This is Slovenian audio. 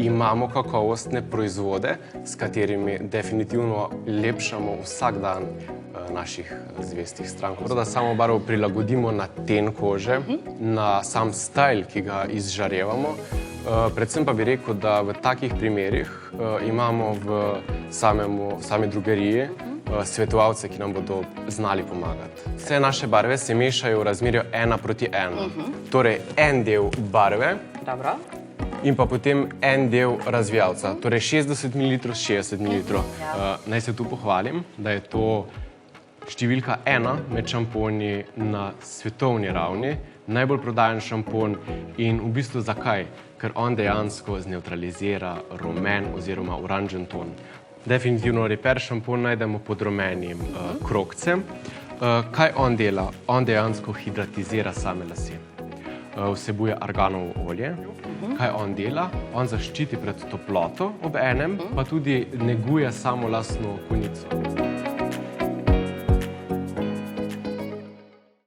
imamo kakovostne proizvode, s katerimi definitivno lepšamo vsak dan naših zvestih strank. Tako da samo barvo prilagodimo na ten kože, na sam stajl, ki ga izžarevamo. Predvsem pa bi rekel, da v takih primerih imamo v sami drogeriji svetovalce, ki nam bodo znali pomagati. Vse naše barve se mešajo v razmerju 1:1. Torej, en del barve in pa potem en del razvijalca. Torej, 60 ml, 60 ml. Naj se tu pohvalim, da je to številka 1 med šamponi na svetovni ravni, najbolj prodajan šampon in v bistvu zakaj? Ker on dejansko zneutralizira rumen oziroma oranžen ton. Definitivno Repair šampon najdemo pod rumenim krogcem. Kaj on dela? On dejansko hidratizira same lase. Vsebuje arganovo olje. Kaj on dela? On zaščiti pred toploto ob enem, pa tudi neguje samo lasno konico.